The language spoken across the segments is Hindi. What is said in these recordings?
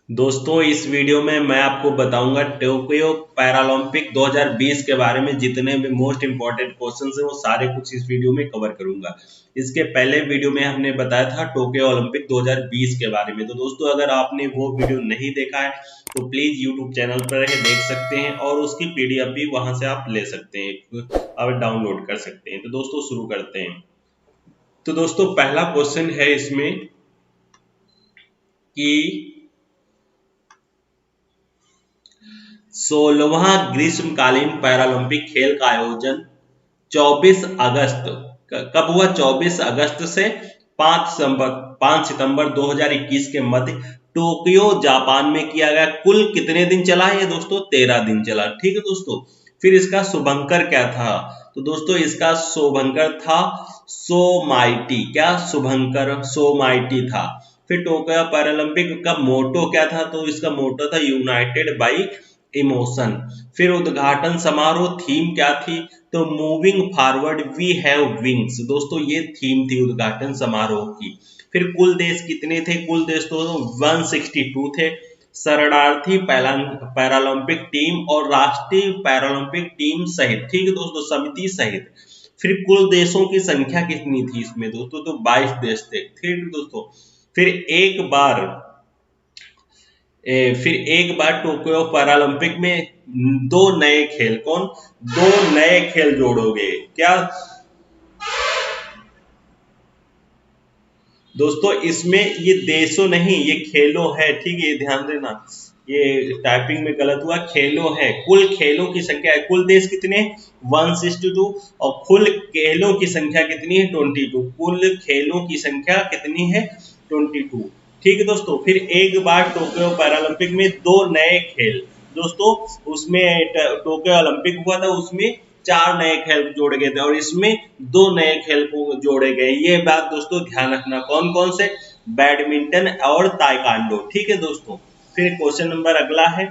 दोस्तों इस वीडियो में मैं आपको बताऊंगा टोक्यो पैरालंपिक 2020 के बारे में। जितने भी मोस्ट इंपॉर्टेंट क्वेश्चंस हैं वो सारे कुछ इस वीडियो में कवर करूंगा। इसके पहले वीडियो में हमने बताया था टोक्यो ओलंपिक 2020 के बारे में। तो दोस्तों अगर आपने वो वीडियो नहीं देखा है तो प्लीज यूट्यूब चैनल पर देख सकते हैं और उसकी पीडीएफ भी वहां से आप ले सकते हैं और डाउनलोड कर सकते हैं। तो दोस्तों शुरू करते हैं। तो दोस्तों पहला क्वेश्चन है इसमें कि 16वां ग्रीष्मकालीन पैरालंपिक खेल का आयोजन 24 अगस्त कब हुआ? 24 अगस्त से 5 सितंबर 2021 के मध्य टोक्यो जापान में किया गया। कुल कितने दिन चला है ये दोस्तों? 13 दिन चला। ठीक है दोस्तों। फिर इसका शुभंकर क्या था? तो दोस्तों इसका शुभंकर था सोमाइटी। क्या शुभंकर? सोमाइटी था। फिर टोक्यो पैरालंपिक का मोटो क्या था? तो इसका मोटो था यूनाइटेड बाई इमोशन। फिर उद्घाटन समारोह थीम क्या थी? तो moving forward we have wings. दोस्तों ये थीम थी उद्घाटन समारोह की। फिर कुल देश कितने थे? कुल देश तो 162 थे। शरणार्थी पैरालंपिक टीम और राष्ट्रीय पैरालंपिक टीम सहित, ठीक है दोस्तों, समिति सहित। फिर कुल देशों की संख्या कितनी थी इसमें दोस्तों? तो 22 देश थे। ठीक है दोस्तों। फिर एक बार टोक्यो पैरालंपिक में दो नए खेल, कौन दो नए खेल जोड़ोगे? क्या दोस्तों इसमें ये देशों नहीं, ये खेलों है। ठीक है, ये ध्यान देना, ये टाइपिंग में गलत हुआ, खेलों है। कुल खेलों की संख्या है, कुल देश कितने? 162 और कुल खेलों की संख्या कितनी है? 22। कुल खेलों की संख्या कितनी है? 22। ठीक है दोस्तों। फिर एक बार टोक्यो पैरालंपिक में दो नए खेल, दोस्तों उसमें टोक्यो ओलंपिक हुआ था, उसमें 4 नए खेल जोड़े गए थे और इसमें 2 नए खेल को जोड़े गए। ये बात दोस्तों ध्यान रखना। कौन कौन से? बैडमिंटन और ताइक्वांडो। ठीक है दोस्तों। फिर क्वेश्चन नंबर अगला है,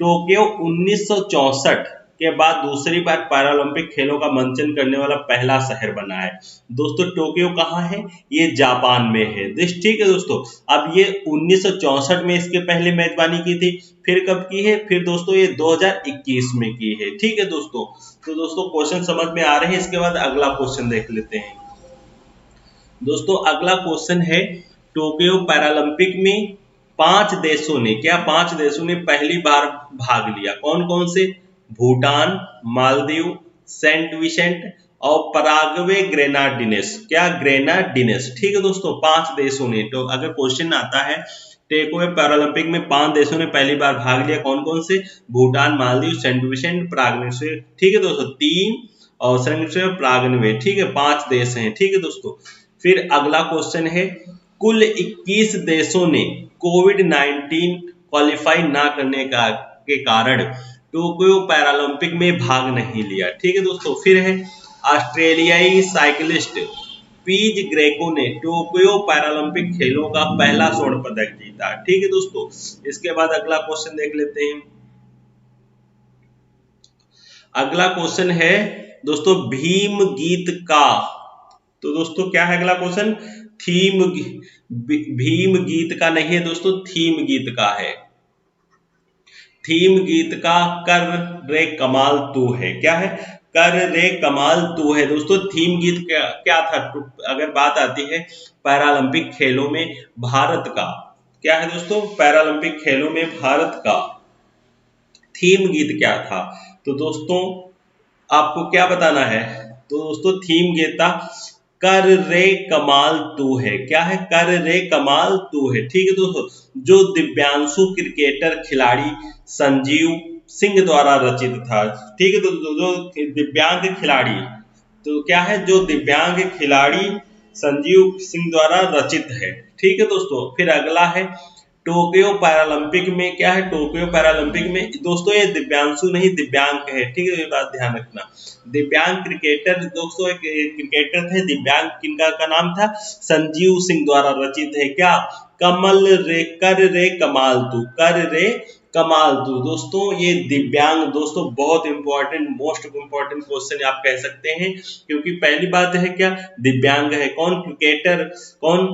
टोक्यो 1964 के बाद दूसरी बार पैरालंपिक खेलों का मंचन करने वाला पहला शहर बना है। दोस्तों टोक्यो कहाँ है? ये जापान में है। ठीक है दोस्तों। अब ये 1964 में इसके पहले मेजबानी की थी। फिर कब की है? फिर दोस्तों ये 2021 में की है। ठीक है दोस्तों। तो दोस्तों क्वेश्चन समझ में आ रहे हैं। इसके बाद अगला क्वेश्चन देख लेते हैं। दोस्तों अगला क्वेश्चन है, टोक्यो पैरालंपिक में 5 देशों ने, क्या 5 देशों ने पहली बार भाग लिया? कौन कौन से? भूटान, मालदीव, सेंट विसेंट और पराग्वे ग्रेनाडिनेस। क्या? ग्रेनाडिनेस। ठीक है दोस्तों, 5 देशों ने। तो अगर क्वेश्चन आता है टोक्यो पैरालंपिक में 5 देशों ने पहली बार भाग लिया, कौन कौन से? Bhutan, Maldives, Saint Vincent, Paraguay. ठीक है दोस्तों, 3 और सेंट पराग्वे। ठीक है, 5 देश हैं। ठीक है दोस्तों। फिर अगला क्वेश्चन है, कुल 21 देशों ने कोविड-19 क्वालिफाई ना करने के कारण टोक्यो पैरालंपिक में भाग नहीं लिया। ठीक है दोस्तों। फिर है, ऑस्ट्रेलियाई साइकिलिस्ट पीज ग्रेको ने टोक्यो पैरालंपिक खेलों का पहला स्वर्ण पदक जीता। ठीक है दोस्तों। इसके बाद अगला क्वेश्चन देख लेते हैं। अगला क्वेश्चन है दोस्तों, भीम गीत का, तो दोस्तों क्या है अगला क्वेश्चन? भीम गीत का नहीं है दोस्तों, थीम गीत का है। थीम गीत का कर रे कमाल तू है। क्या है? कर रे कमाल तू है। दोस्तों थीम गीत क्या था? अगर बात आती है पैरालंपिक खेलों में भारत का, क्या है दोस्तों? पैरालंपिक खेलों में भारत का थीम गीत क्या था? तो दोस्तों आपको क्या बताना है? तो दोस्तों थीम गीत था कर रे कमाल तू है। क्या है? कर रे कमाल तू है। ठीक है दोस्तों, जो दिव्यांशु क्रिकेटर खिलाड़ी संजीव सिंह द्वारा रचित था। ठीक है दोस्तों, जो दिव्यांग खिलाड़ी, तो क्या है? जो दिव्यांग खिलाड़ी संजीव सिंह द्वारा रचित है। ठीक है दोस्तों। फिर अगला है, टोक्यो पैरालंपिक में, क्या है? टोक्यो पैरालंपिक में दोस्तों ये दिव्यांशु नहीं दिव्यांग है। ठीक है, ये बात ध्यान रखना। दिव्यांग क्रिकेटर दोस्तों, एक क्रिकेटर थे दिव्यांग, किनका का नाम था? संजीव सिंह द्वारा रचित है। क्या? कमल रे कर रे कमाल तू, कर रे कमाल तू। दोस्तों ये दिव्यांग, दोस्तों बहुत इंपॉर्टेंट, मोस्ट इंपॉर्टेंट क्वेश्चन आप कह सकते हैं, क्योंकि पहली बात है क्या, दिव्यांग है। कौन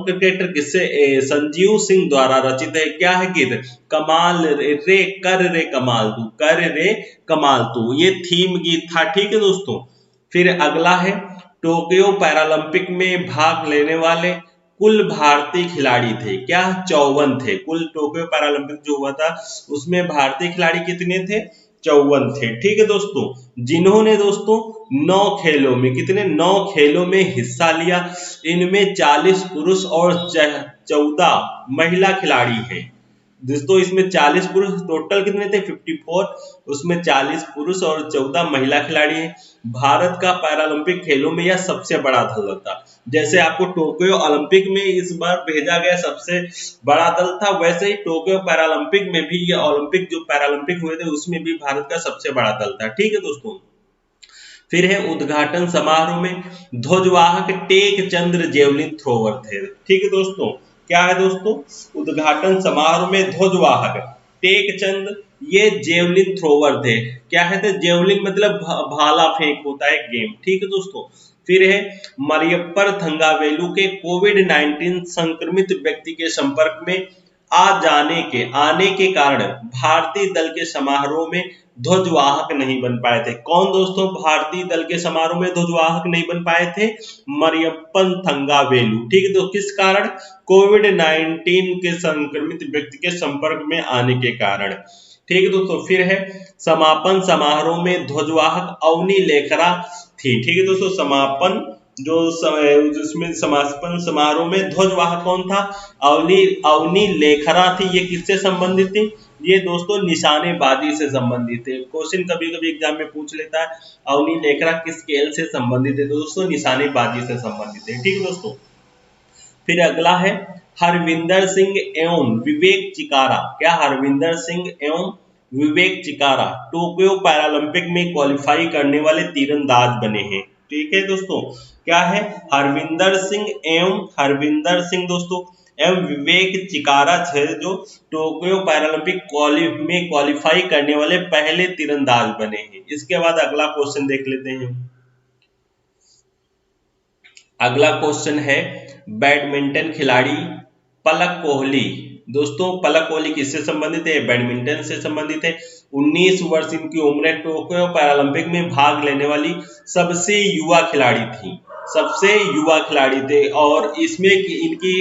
क्रिकेटर किससे, संजीव सिंह द्वारा रचित है। क्या है गीत, कमाल रे कर रे कमाल तू, कर रे कमाल तू, ये थीम गीत था। ठीक है दोस्तों। फिर अगला है, टोक्यो पैरालंपिक में भाग लेने वाले कुल भारतीय खिलाड़ी थे। क्या, 54 थे। कुल टोक्यो पैरालंपिक जो हुआ था उसमें भारतीय खिलाड़ी कितने थे, 54 थे। ठीक है दोस्तों। जिन्होंने दोस्तों 9 खेलों में, कितने, 9 खेलों में हिस्सा लिया। इनमें 40 पुरुष और 14 महिला खिलाड़ी हैं। दोस्तों इसमें 40 पुरुष, टोटल कितने थे, 54, उसमें 40 पुरुष और 14 महिला खिलाड़ी हैं। भारत का पैरालंपिक खेलों में यह सबसे बड़ा दल था। जैसे आपको टोक्यो ओलंपिक में इस बार भेजा गया सबसे बड़ा दल था, वैसे ही टोक्यो पैरालंपिक में भी, ये ओलंपिक जो पैरालंपिक हुए थे उसमें भी भारत का सबसे बड़ा दल था। ठीक है दोस्तों। फिर है, उद्घाटन समारोह में ध्वजवाहक टेक चंद्र जेवलिन थ्रोवर थे। ठीक है दोस्तों। क्या है दोस्तों, उद्घाटन समारोह में ध्वजवाहक टेक चंद ये जेवलिन थ्रोवर थे। क्या है थे, जेवलिन मतलब भाला फेंक होता है गेम। ठीक है दोस्तों। फिर है, मरियप्पर थंगावेलु के कोविड-19 संक्रमित व्यक्ति के संपर्क में आने के कारण भारतीय दल के समारोह में ध्वजवाहक नहीं बन पाए थे। कौन दोस्तों भारतीय दल के समारोह में ध्वजवाहक नहीं बन पाए थे, मरियप्पन थंगावेलु। ठीक है, तो किस कारण, कोविड-19 के संक्रमित व्यक्ति के संपर्क में आने के कारण। ठीक है दोस्तों। फिर है, समापन समारोह में ध्वजवाहक अवनी लेखरा थी। ठीक है दोस्तों। समापन जिसमें समापन समारोह में ध्वजवाहक कौन था, अवनी लेखरा थी। ये किससे संबंधित थी, ये दोस्तों निशानेबाजी से संबंधित है। क्वेश्चन कभी कभी एग्जाम में पूछ लेता है, अवनी लेखरा किस खेल से संबंधित है, तो दोस्तों निशानेबाजी से संबंधित है। ठीक है दोस्तों। फिर अगला है, हरविंदर सिंह एवं विवेक चिकारा। क्या, हरविंदर सिंह एवं विवेक चिकारा टोक्यो पैरालंपिक में क्वालिफाई करने वाले तीरंदाज बने हैं। ठीक है दोस्तों। क्या है, हरविंदर सिंह दोस्तों एवं विवेक चिकारा थे जो टोक्यो पैरालंपिक में क्वालिफाई करने वाले पहले तीरंदाज बने हैं। इसके बाद अगला क्वेश्चन देख लेते हैं। अगला क्वेश्चन है, बैडमिंटन खिलाड़ी पलक कोहली। दोस्तों पलक कोहली किससे संबंधित है, बैडमिंटन से संबंधित है। 19 वर्ष इनकी उम्र है। टोक्यो पैरालंपिक में भाग लेने वाली सबसे युवा खिलाड़ी थी, सबसे युवा खिलाड़ी थे। और इसमें इनकी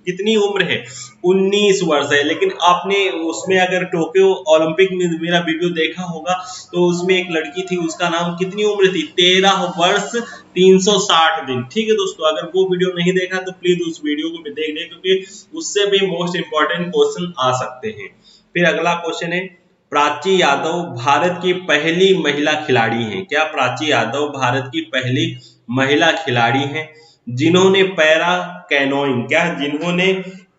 कितनी उम्र है, 19 वर्ष है। लेकिन आपने उसमें अगर टोक्यो ओलंपिक में मेरा वीडियो देखा होगा तो उसमें एक लड़की थी, उसका नाम, कितनी उम्र थी, 13 वर्ष 360 दिन। ठीक है दोस्तों। अगर वो वीडियो नहीं देखा तो प्लीज उस वीडियो को भी देख लें, क्योंकि उससे भी मोस्ट इंपॉर्टेंट क्वेश्चन आ सकते हैं। फिर अगला क्वेश्चन है, प्राची यादव भारत की पहली महिला खिलाड़ी हैं। क्या, प्राची यादव भारत की पहली महिला खिलाड़ी हैं जिन्होंने पैरा कैनोइंग, क्या, जिन्होंने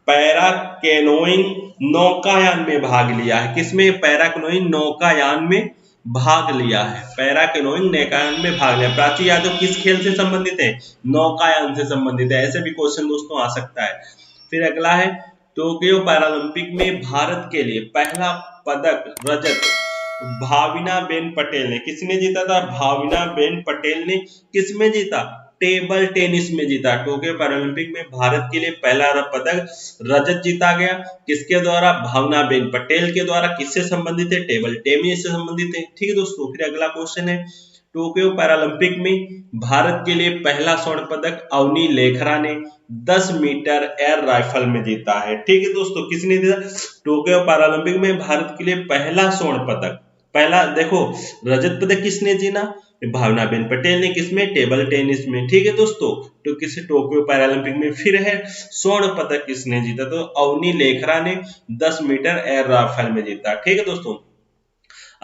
पैरा कैनोइंग नौकायान में भाग लिया है। किसमें, पैरा कैनोइंग नौकायान में भाग लिया है। पैरा कैनोइंग नौकायान में भाग लिया। प्राची यादव किस खेल से संबंधित है, नौकायान से संबंधित है। ऐसे भी क्वेश्चन दोस्तों आ सकता है। फिर अगला है, टोक्यो पैरालंपिक में भारत के लिए पहला पदक रजत भाविनाबेन पटेल ने, किसने जीता था, भाविनाबेन पटेल ने किसमें जीता, टेबल टेनिस में जीता। टोक्यो पैरालंपिक में भारत के लिए पहला पदक रजत जीता गया, किसके द्वारा, भावनाबेन पटेल के द्वारा। किससे संबंधित है, टेबल टेनिस से संबंधित है। ठीक है दोस्तों। फिर अगला क्वेश्चन है, टोक्यो पैरालंपिक में भारत के लिए पहला स्वर्ण पदक अवनी लेखरा ने 10 मीटर एयर राइफल में जीता है। ठीक है दोस्तों। किसने जीता, टोक्यो पैरालंपिक में भारत के लिए पहला स्वर्ण पदक, पहला देखो रजत पदक किसने जीता, भावनाबेन पटेल ने। किसमें, टेबल टेनिस में। ठीक है दोस्तों। तो किसे, टोक्यो पैरालंपिक में। फिर है, स्वर्ण पदक किसने जीता, तो अवनी लेखरा ने 10 मीटर एयर राइफल में जीता। ठीक है दोस्तों।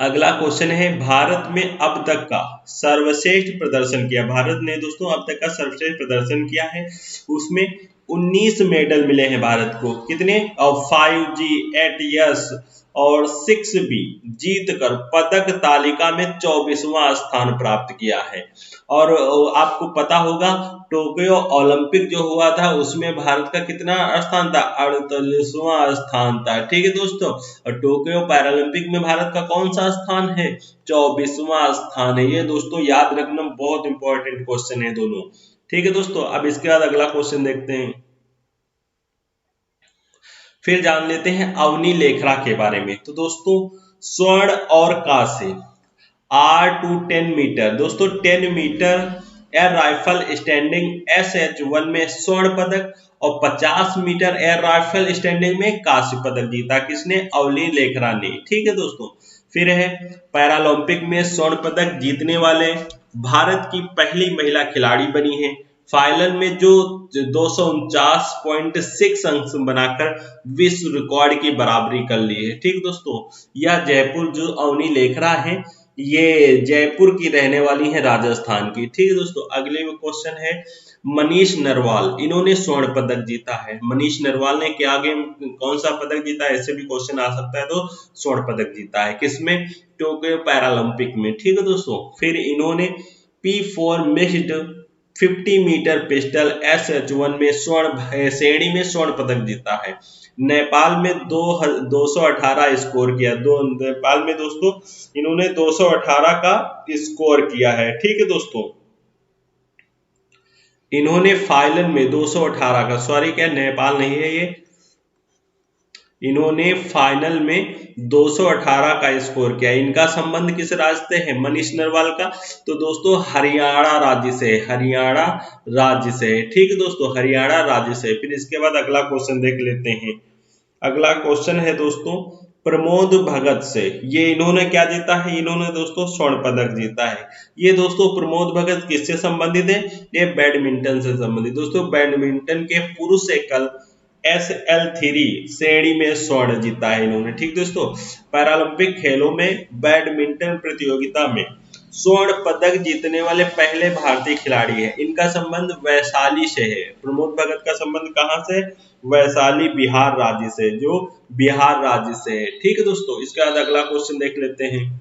अगला क्वेश्चन है, भारत में अब तक का सर्वश्रेष्ठ प्रदर्शन किया। भारत ने दोस्तों अब तक का सर्वश्रेष्ठ प्रदर्शन किया है, उसमें 19 मेडल मिले हैं भारत को। कितने? और 5G, 8S और 6B जीतकर पदक तालिका में 24वां स्थान प्राप्त किया है। और आपको पता होगा टोक्यो ओलंपिक जो हुआ था उसमें भारत का कितना स्थान था? 48वां स्थान था। ठीक है दोस्तों, और टोक्यो पैरालंपिक में भारत का कौन सा स्थान है? 24वां स्थान है। ये दोस्तों याद रखना बहुत इंपॉर्टेंट क्वेश्चन है दोनों। ठीक है दोस्तों, अब इसके बाद अगला क्वेश्चन देखते हैं। फिर जान लेते हैं अवनी लेखरा के बारे में। तो दोस्तों स्वर्ण और कांस्य R2 10 मीटर, दोस्तों 10 metre air rifle standing SH1 में स्वर्ण पदक और 50 मीटर एयर राइफल स्टैंडिंग में कांस्य पदक जीता। किसने? अवनी लेखरा ने। ठीक है दोस्तों, फिर है पैरालंपिक में स्वर्ण पदक जीतने वाले भारत की पहली महिला खिलाड़ी बनी है। फाइनल में जो 249.6 अंक बनाकर विश्व रिकॉर्ड की बराबरी कर ली है। ठीक दोस्तों, यह जयपुर जो अवनी लेखरा है ये जयपुर की रहने वाली है, राजस्थान की। ठीक है दोस्तों, अगले में क्वेश्चन है मनीष नरवाल, इन्होंने स्वर्ण पदक जीता है। मनीष नरवाल ने क्या गेम कौन सा पदक जीता है? ऐसे भी क्वेश्चन आ सकता है। तो स्वर्ण पदक जीता है किसमें? टोक्यो पैरालंपिक में। ठीक है दोस्तों, फिर इन्होंने P4 mixed 50 metre pistol SH1 में स्वर्ण श्रेणी में स्वर्ण पदक जीता है। नेपाल में 218 स्कोर किया। नेपाल में दोस्तों इन्होंने 218 का स्कोर किया है। ठीक है दोस्तों, इन्होंने फाइनल में 218 का, सॉरी क्या नेपाल नहीं है ये, इन्होंने फाइनल में 218 का स्कोर किया। इनका संबंध किस राज्य से है? मनीष नरवाल का तो दोस्तों हरियाणा राज्य से, हरियाणा राज्य से। ठीक है दोस्तों, हरियाणा राज्य से। फिर इसके बाद अगला क्वेश्चन देख लेते हैं। अगला क्वेश्चन है दोस्तों प्रमोद भगत से, ये इन्होंने क्या जीता है? इन्होंने दोस्तों स्वर्ण पदक जीता है। ये दोस्तों प्रमोद भगत किससे संबंधित है? ये बैडमिंटन से संबंधित। दोस्तों बैडमिंटन के पुरुष एकल SL3 श्रेणी में स्वर्ण जीता है इन्होंने। ठीक दोस्तों, पैरालंपिक खेलों में बैडमिंटन प्रतियोगिता में स्वर्ण पदक जीतने वाले पहले भारतीय खिलाड़ी है। इनका संबंध वैशाली से है। प्रमोद भगत का संबंध कहां से? वैशाली बिहार राज्य से, जो बिहार राज्य से है। ठीक है दोस्तों, इसके बाद अगला क्वेश्चन देख लेते हैं।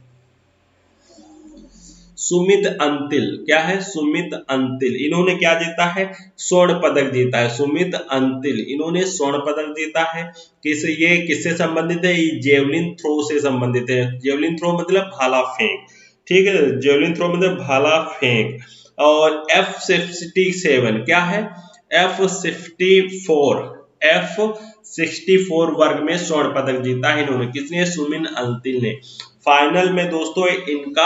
सुमित अंतिल, क्या है? सुमित अंतिल, इन्होंने क्या जीता है? स्वर्ण पदक जीता है। सुमित अंतिल इन्होंने स्वर्ण पदक जीता है। ये किससे संबंधित है? ये जेवलिन थ्रो से संबंधित है। जेवलिन थ्रो मतलब भाला फेंक। ठीक है, जेवलिन थ्रो मतलब भाला फेंक। और F67 क्या है? F64 वर्ग में स्वर्ण पदक जीता है इन्होंने। किसने? सुमित अंतिल ने। फाइनल में दोस्तों इनका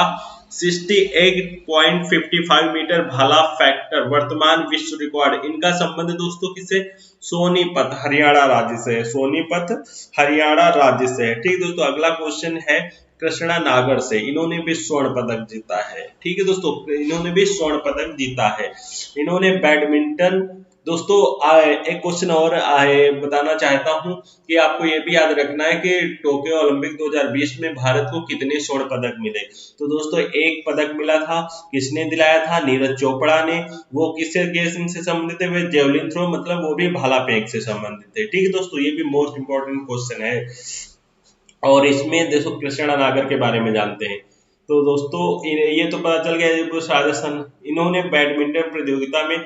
68.55 मीटर भाला फैक्टर वर्तमान विश्व रिकॉर्ड। इनका संबंध दोस्तों किससे? सोनीपत हरियाणा राज्य से है। सोनीपत हरियाणा राज्य से है। ठीक दोस्तों, अगला क्वेश्चन है कृष्णा नागर से, इन्होंने भी स्वर्ण पदक जीता है। ठीक है दोस्तों, इन्होंने भी स्वर्ण पदक जीता है। इन्होंने बैडमिंटन दोस्तों एक क्वेश्चन और बताना चाहता हूं कि आपको ये भी याद रखना है कि टोक्यो ओलंपिक 2020 में भारत को कितने स्वर्ण पदक मिले। तो दोस्तों एक पदक मिला था, किसने दिलाया था? नीरज चोपड़ा ने। वो किससे गेम से संबंधित है? वे जेवलिन थ्रो मतलब वो भी भाला फेंक से संबंधित है। ठीक है दोस्तों, ये भी मोस्ट इंपॉर्टेंट क्वेश्चन है और इसमें देखो कृष्णा नागर के बारे में जानते हैं। तो दोस्तों ये तो पता चल गया राजस्थान। इन्होंने बैडमिंटन प्रतियोगिता में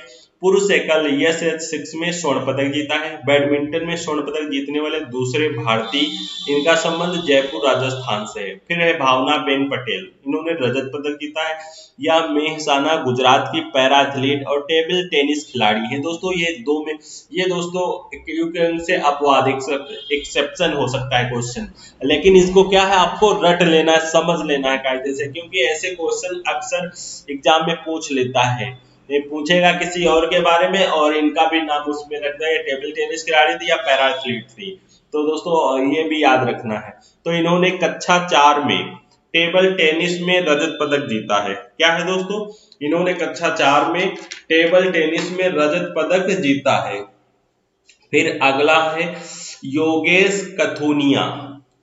पुरुष एकल SH6 में स्वर्ण पदक जीता है। बैडमिंटन में स्वर्ण पदक जीतने वाले दूसरे भारतीय, इनका संबंध जयपुर राजस्थान से है। फिर है भावना बेन पटेल, इन्होंने रजत पदक जीता है। या मेहसाना गुजरात की पैरा एथलीट और टेबल टेनिस खिलाड़ी है। दोस्तों ये दो में ये दोस्तों से अपवाद एक्सेप्शन हो सकता है क्वेश्चन, लेकिन इसको क्या है आपको रट लेना है, समझ लेना है कायदे से, क्योंकि ऐसे क्वेश्चन अक्सर एग्जाम में पूछ लेता है। ये पूछेगा किसी और के बारे में और इनका भी नाम उसमें रख देगा, टेबल टेनिस खिलाड़ी थी या पैरा एथलीट थी। तो दोस्तों ये भी याद रखना है। तो इन्होंने कक्षा 4 में टेबल टेनिस में रजत पदक जीता है। क्या है दोस्तों? इन्होंने कक्षा 4 में टेबल टेनिस में रजत पदक जीता है। फिर अगला है योगेश कथुनिया।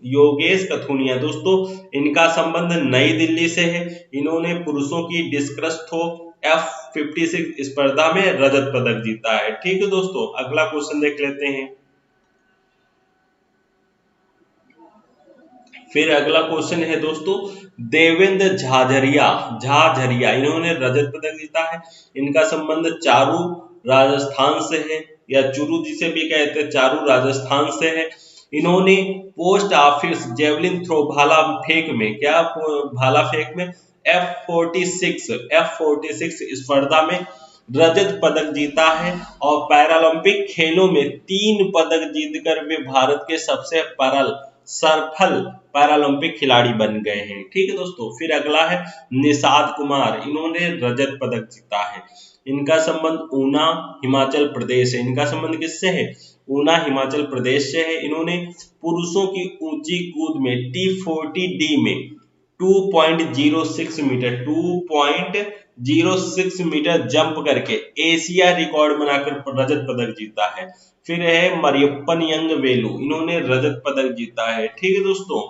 योगेश कथुनिया दोस्तों इनका संबंध नई दिल्ली से है। इन्होंने पुरुषों की डिस्कस थ्रो F56 स्पर्धा में रजत पदक जीता है। ठीक है दोस्तों, अगला क्वेश्चन देख लेते हैं। फिर अगला क्वेश्चन है दोस्तों, देवेंद्र झाझरिया इन्होंने रजत पदक जीता है। इनका संबंध चारू राजस्थान से है, या चुरू जिसे भी कहते हैं, चारू राजस्थान से है। इन्होंने पोस्ट ऑफिस जेवलिन थ्रो भाला फेंक में, क्या भाला फेंक में, F46 स्पर्धा में रजत पदक जीता है। और पैरालंपिक खेलों में 3 पदक जीतकर वे भारत के सबसे सफल पैरालंपिक खिलाड़ी बन गए हैं। ठीक है दोस्तों, फिर अगला है निषाद कुमार, इन्होंने रजत पदक जीता है। इनका संबंध ऊना हिमाचल प्रदेश है। इनका संबंध किससे है? ऊना हिमाचल प्रदेश से है। इन्होंने पुरुषों की ऊंची कूद में T40D में 2.06 मीटर जंप करके एशिया रिकॉर्ड बनाकर रजत पदक जीता है। फिर है मरियप्पन यंग वेलु, इन्होंने रजत पदक जीता है। ठीक है दोस्तों,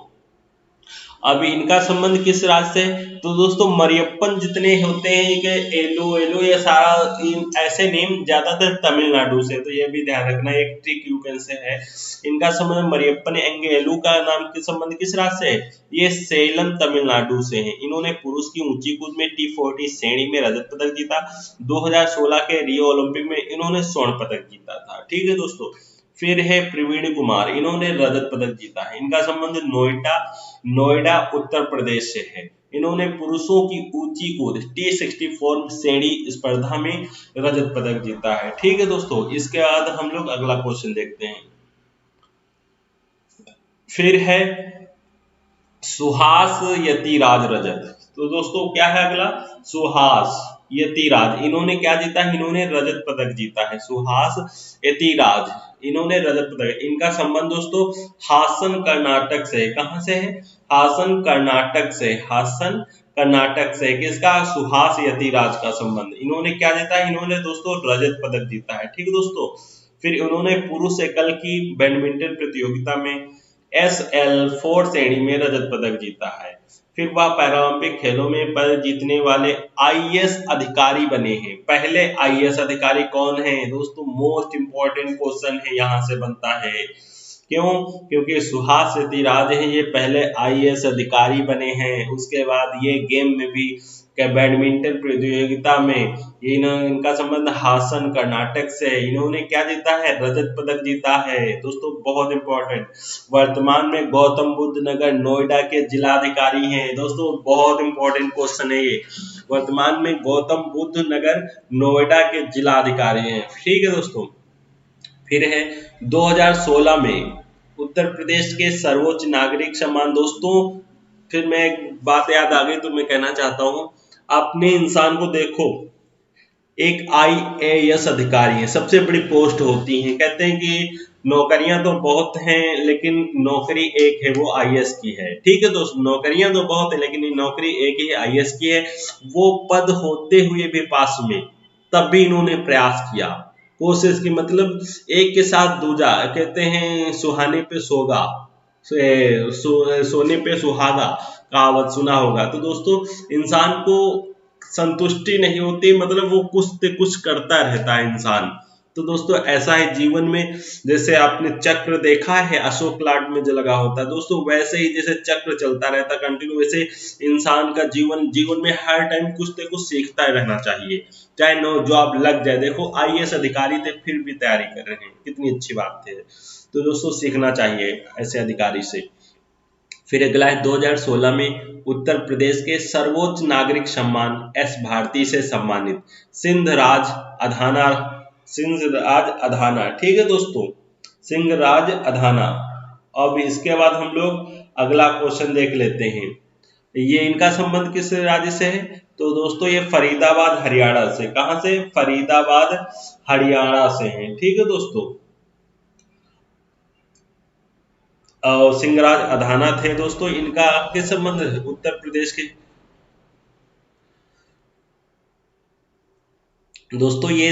अब इनका संबंध किस राज्य से? तो दोस्तों मरियप्पन जितने होते हैं कि एलो ये सारा ऐसे नेम ज्यादातर तमिलनाडु से, तो ये भी ध्यान रखना, एक ट्रिक यू कैन से है। इनका संबंध मरियप्पन एंगेलू का नाम के संबंध किस राज्य से है? ये सेलम तमिलनाडु से है। इन्होंने पुरुष की ऊंची कूद में T40 श्रेणी में रजत पदक जीता। 2016 के रियो ओलंपिक में इन्होंने स्वर्ण पदक जीता था। ठीक है दोस्तों, फिर है प्रवीण कुमार, इन्होंने रजत पदक जीता है। इनका संबंध नोएडा उत्तर प्रदेश से है। इन्होंने पुरुषों की ऊंची कूद T64 श्रेणी स्पर्धा में रजत पदक जीता है। ठीक है दोस्तों, इसके बाद हम लोग अगला क्वेश्चन देखते हैं। फिर है सुहास यतिराज रजत। तो दोस्तों क्या है अगला? सुहास यतिराज, इन्होंने क्या जीता है? इन्होंने रजत पदक जीता है। सुहास यतिराज, इन्होंने रजत पदक। इनका संबंध दोस्तों हासन कर्नाटक से। कहां से है? हासन कर्नाटक से। हासन कर्नाटक से किसका? सुहास यतिराज का संबंध। इन्होंने क्या जीता है? इन्होंने दोस्तों रजत पदक जीता है। ठीक है दोस्तों, फिर उन्होंने पुरुष एकल की बैडमिंटन प्रतियोगिता में SL4 श्रेणी में रजत पदक जीता है। फिर वह पैरालंपिक खेलों में पदक जीतने वाले IAS अधिकारी बने हैं। पहले IAS अधिकारी कौन है दोस्तों? मोस्ट इंपॉर्टेंट क्वेश्चन है, यहां से बनता है। क्यों? क्योंकि सुहास यतिराज हैं, ये पहले IAS अधिकारी बने हैं। उसके बाद ये गेम में भी बैडमिंटन प्रतियोगिता में इनका संबंध हासन कर्नाटक से। इन्होंने क्या जीता है? रजत पदक जीता है। दोस्तों बहुत इंपॉर्टेंट, वर्तमान में गौतम बुद्ध नगर नोएडा के जिलाधिकारी हैं। दोस्तों बहुत इंपॉर्टेंट क्वेश्चन है ये, वर्तमान में गौतम बुद्ध नगर नोएडा के जिलाधिकारी हैं। ठीक है दोस्तों, फिर है 2016 में उत्तर प्रदेश के सर्वोच्च नागरिक सम्मान। दोस्तों फिर मैं एक बात याद आ गई तो मैं कहना चाहता हूं, अपने इंसान को देखो, एक IAS अधिकारी है, सबसे बड़ी पोस्ट होती है। कहते हैं कि नौकरियां तो बहुत हैं लेकिन नौकरी एक है, वो IAS की है। ठीक है दोस्तों, नौकरियां तो बहुत है लेकिन नौकरी एक ही IAS की है। वो पद होते हुए भी पास में, तब भी इन्होंने प्रयास किया, कोशिश की। मतलब एक के साथ दूजा, कहते हैं सुहाने पे सोगा, सोने पे सुहागा, कहावत सुना होगा। तो दोस्तों इंसान को संतुष्टि नहीं होती, मतलब वो कुछ करता रहता है इंसान। तो दोस्तों ऐसा है जीवन में, जैसे आपने चक्र देखा है अशोक लाट में जो लगा होता है, दोस्तों वैसे ही जैसे चक्र चलता रहता कंटिन्यू, वैसे इंसान का जीवन में हर टाइम कुछ न कुछ सीखता रहना चाहिए, चाहे नो जॉब लग जाए। देखो IAS अधिकारी थे फिर भी तैयारी कर रहे हैं, कितनी अच्छी बात है। तो दोस्तों सीखना चाहिए ऐसे अधिकारी से। फिर अगला है 2016 में उत्तर प्रदेश के सर्वोच्च नागरिक सम्मान S भारती से सम्मानित सिंहराज अधाना। ठीक है दोस्तों, सिंहराज अधाना। अब इसके बाद हम लोग अगला क्वेश्चन देख लेते हैं। ये इनका संबंध किस राज्य से है? तो दोस्तों ये फरीदाबाद हरियाणा से। कहां से? फरीदाबाद हरियाणा से हैं। ठीक है दोस्तों, सिंहराज अधाना थे दोस्तों। इनका किस संबंध है? उत्तर प्रदेश के। दोस्तों ये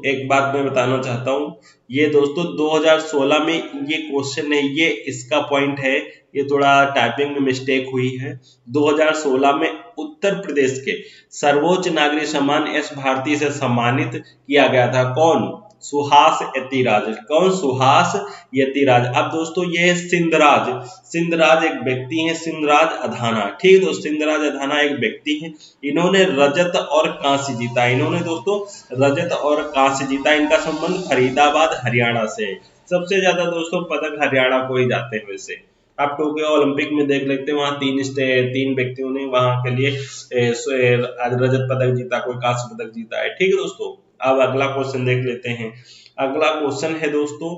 एक बात मैं बताना चाहता हूं, ये दोस्तों 2016 में ये क्वेश्चन है, ये इसका पॉइंट है, ये थोड़ा टाइपिंग में मिस्टेक हुई है। 2016 में उत्तर प्रदेश के सर्वोच्च नागरिक सम्मान एस भारती से सम्मानित किया गया था। कौन? सुहास यतिराज। कौन? सुहास यतिराज। अब दोस्तों ये सिंधराज एक व्यक्ति है, सिंधराज अधाना। ठीक है दोस्तों, सिंधराज अधाना एक व्यक्ति है। इन्होंने रजत और कांस्य जीता। इन्होंने दोस्तों रजत और कांस्य जीता। इनका संबंध फरीदाबाद हरियाणा से है। सबसे ज्यादा दोस्तों पदक हरियाणा को ही जाते हैं। वैसे आप टोक्यो ओलंपिक में देख लेते हैं, वहां तीन व्यक्तियों ने वहां के लिए रजत पदक जीता, कोई कांस्य पदक जीता है। ठीक है दोस्तों, अब अगला क्वेश्चन देख लेते हैं। अगला क्वेश्चन है दोस्तों,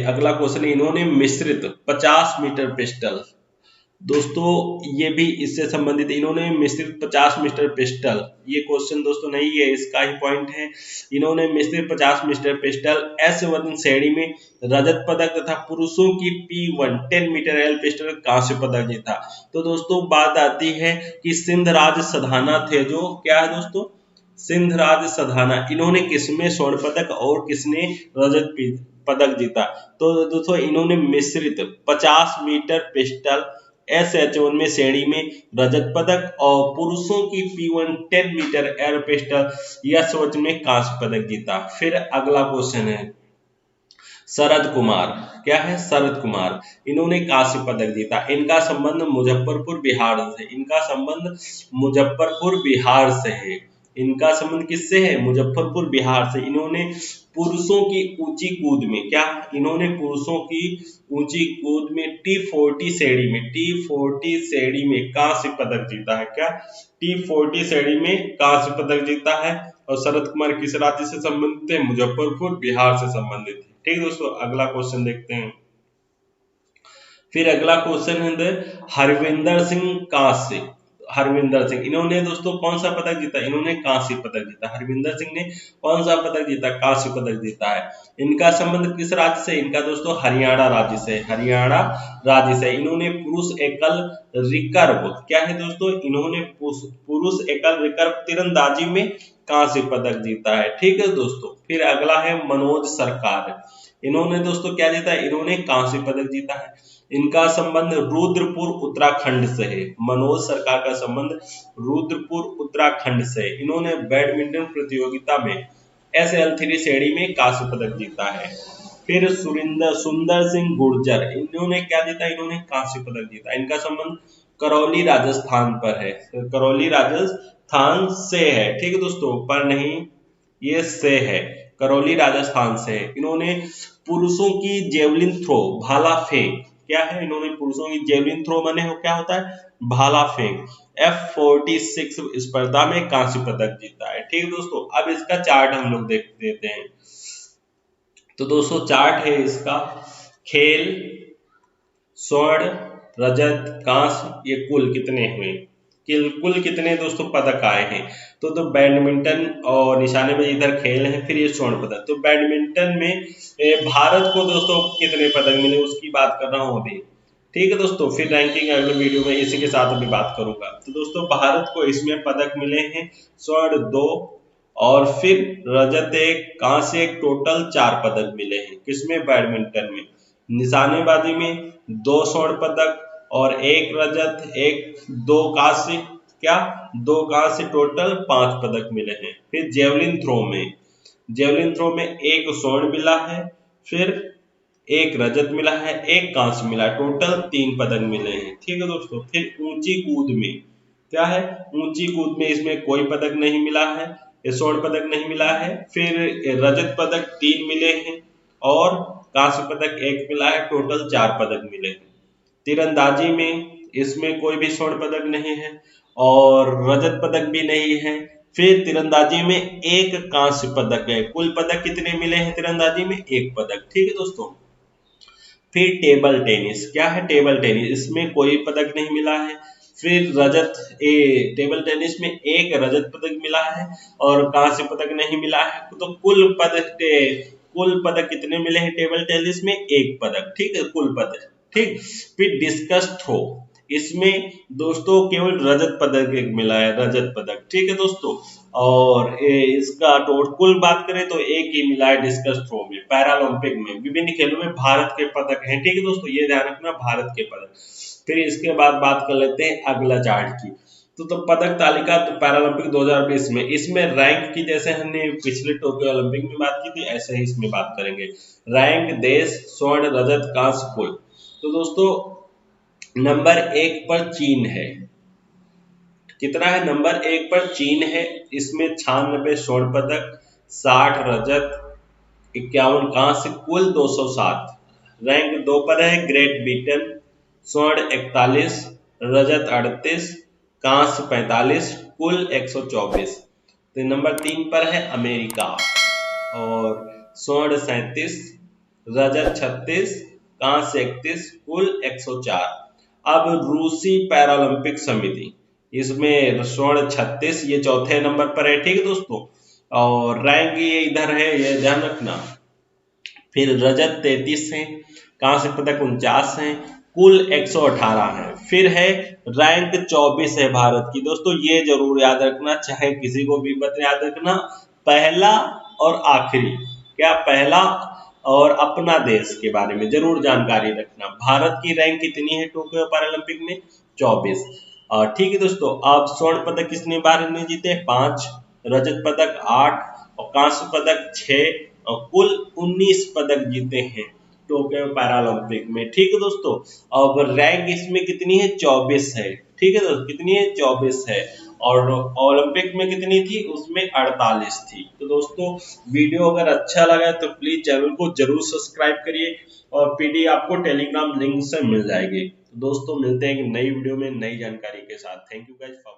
अगला क्वेश्चन, इन्होंने मिश्रित 50 मीटर पिस्टल। दोस्तों ये भी इससे संबंधित, इन्होंने मिश्रित 50 मीटर पिस्टल, ये क्वेश्चन दोस्तों नहीं है, इसका ही पॉइंट है। इन्होंने मिश्रित 50 मीटर पिस्टल S1 श्रेणी में रजत पदक तथा पुरुषों की P1 10 मीटर एल पिस्टल कांस्य पदक जीता। तो दोस्तों बात आती है कि सिंधराज सधाना थे, जो क्या है दोस्तों, सिंधराज सधाना। इन्होंने किसमें स्वर्ण पदक और किसने रजत पदक जीता? तो दोस्तों इन्होंने मिश्रित 50 मीटर पिस्टल SH1 में श्रेणी में रजत पदक और पुरुषों की P1 10 metre air pistol S1 में कांस्य पदक जीता। फिर अगला क्वेश्चन है शरद कुमार। क्या है? शरद कुमार। इन्होंने कांस्य पदक जीता। इनका संबंध मुजफ्फरपुर बिहार से, इनका संबंध मुजफ्फरपुर बिहार से है। इनका संबंध किससे है? मुजफ्फरपुर बिहार से। इन्होंने पुरुषों की ऊंची कूद में, क्या? इन्होंने पुरुषों की ऊंची कूद में T40 श्रेणी में कांस्य पदक जीता है। क्या? T40 श्रेणी में कांस्य पदक जीता है। और शरद कुमार किस राज्य से संबंधित है? मुजफ्फरपुर बिहार से संबंधित है। ठीक दोस्तों, अगला क्वेश्चन देखते हैं। फिर अगला क्वेश्चन है हरविंदर सिंह कांस्य। हरविंदर सिंह, इन्होंने दोस्तों कौन सा पदक जीता? इन्होंने कांस्य पदक जीता। हरविंदर सिंह ने कौन सा पदक जीता? कांस्य पदक जीता है। इनका संबंध किस राज्य से? इनका दोस्तों हरियाणा राज्य से, हरियाणा राज्य से। इन्होंने पुरुष एकल रिकर्व, क्या है दोस्तों, इन्होंने पुरुष एकल रिकर्व तीरंदाजी में कांस्य पदक जीता है। ठीक है दोस्तों, फिर अगला है मनोज सरकार। इन्होंने दोस्तों क्या जीता? इन्होंने कांस्य पदक जीता है। इनका संबंध रुद्रपुर उत्तराखंड से है। मनोज सरकार का संबंध रुद्रपुर उत्तराखंड से है। इन्होंने बैडमिंटन प्रतियोगिता में SL3 श्रेणी में कांस्य पदक जीता है। फिर सुंदर सिंह गुर्जर, इन्होंने क्या जीता? इन्होंने कांस्य पदक जीता। इनका संबंध करौली राजस्थान पर है, करौली राजस्थान से है। ठीक है दोस्तों, पर नहीं, ये से है, करौली राजस्थान से है। इन्होंने पुरुषों की जेवलिन थ्रो, भाला फेंक, क्या है? इन्होंने पुरुषों की जेवलिन थ्रो माने हो क्या होता है? भाला फेंक, F46 स्पर्धा में कांस्य पदक जीता है। ठीक है दोस्तों, अब इसका चार्ट हम लोग देख देते हैं। तो दोस्तों चार्ट है इसका, खेल, स्वर्ण, रजत, कांस्य, ये कुल कितने हुए, कुल कितने दोस्तों पदक आए हैं। तो बैडमिंटन और निशानेबाजी इधर खेल है, फिर ये स्वर्ण पदक। तो बैडमिंटन में भारत को दोस्तों कितने पदक मिले उसकी बात कर रहा हूं अभी। ठीक है दोस्तों, फिर रैंकिंग अगले वीडियो में इसी के साथ अभी बात करूंगा। तो दोस्तों भारत को इसमें पदक मिले हैं स्वर्ण 2 और फिर रजत 1, कांस्य 1, टोटल 4 पदक मिले हैं। किसमें? बैडमिंटन में। निशानेबाजी में 2 स्वर्ण पदक और 1 रजत, 2 कांस्य, क्या? 2 कांस्य, टोटल 5 पदक मिले हैं। फिर जेवलिन थ्रो में 1 स्वर्ण मिला है, फिर 1 रजत मिला है, 1 कांस्य मिला, टोटल 3 पदक मिले हैं। ठीक है दोस्तों, फिर ऊंची कूद में क्या है? ऊंची कूद में इसमें कोई पदक नहीं मिला है, स्वर्ण पदक नहीं मिला है। फिर रजत पदक 3 मिले हैं और कांस्य पदक 1 मिला है, टोटल 4 पदक मिले हैं। तीरंदाजी में इसमें कोई भी स्वर्ण पदक नहीं है और रजत पदक भी नहीं है। फिर तीरंदाजी में 1 कांस्य पदक है। कुल पदक कितने मिले हैं तीरंदाजी में? 1 पदक। ठीक है दोस्तों, फिर टेबल टेनिस, क्या है? टेबल टेनिस, इसमें कोई पदक नहीं मिला है। फिर टेबल टेनिस में 1 रजत पदक मिला है और कांस्य पदक नहीं मिला है। तो कुल पदक कितने मिले हैं टेबल टेनिस में? 1 पदक। ठीक है, कुल पदक। ठीक, फिर डिस्कस थ्रो, इसमें दोस्तों केवल रजत पदक एक मिला है, रजत पदक, ठीक है दोस्तों। और इसका कुल बात करें तो एक ही मिला है डिस्कस थ्रो में। पैरालंपिक में विभिन्न खेलों में भारत के पदक हैं, ठीक है दोस्तों, ये ध्यान रखना, भारत के पदक। फिर इसके बाद बात कर लेते हैं अगला चार्ट की। तो पदक तालिका तो पैरालंपिक 2020 में, इसमें रैंक की जैसे हमने पिछले टोक्यो ओलंपिक में बात की थी, ऐसे ही इसमें बात करेंगे। रैंक, देश, स्वर्ण, रजत, कांस्य, कुल। तो दोस्तों नंबर 1 पर चीन है। कितना है? नंबर 1 पर चीन है। इसमें 96 स्वर्ण पदक, 60 रजत, 51 कांस्य, कुल 207। रैंक 2 पर है ग्रेट ब्रिटेन, स्वर्ण 41, रजत 38, कांस्य 45, कुल 124। तो नंबर 3 पर है अमेरिका, और स्वर्ण 37, रजत 36, कांस्य 31, कुल 104। अब रूसी पैरालंपिक समिति, इसमें स्वर्ण 36, ये चौथे नंबर पर है, ठीक है दोस्तों। और रैंक ये इधर है, ये ध्यान रखना। फिर रजत 33 है, कांस्य पदक 49 है, कुल 118 है। फिर है रैंक 24 है भारत की। दोस्तों ये जरूर याद रखना, चाहे किसी को भी मत याद रखना, पहला और आखिरी, क्या पहला और अपना देश के बारे में जरूर जानकारी रखना। भारत की रैंक कितनी है टोक्यो पैरालंपिक में? 24। ठीक है दोस्तों। अब स्वर्ण पदक किसने भारत ने जीते? 5, रजत पदक 8 और कांस्य पदक 6 और कुल 19 पदक जीते हैं टोक्यो पैरालंपिक में, ठीक है दोस्तों। अब रैंक इसमें कितनी है? 24 है, ठीक है दोस्तों, कितनी है? 24 है। और ओलंपिक में कितनी थी? उसमें 48 थी। तो दोस्तों वीडियो अगर अच्छा लगा तो प्लीज चैनल को जरूर सब्सक्राइब करिए, और पीडीएफ आपको टेलीग्राम लिंक से मिल जाएगी। तो दोस्तों मिलते हैं एक नई वीडियो में नई जानकारी के साथ। Thank you guys for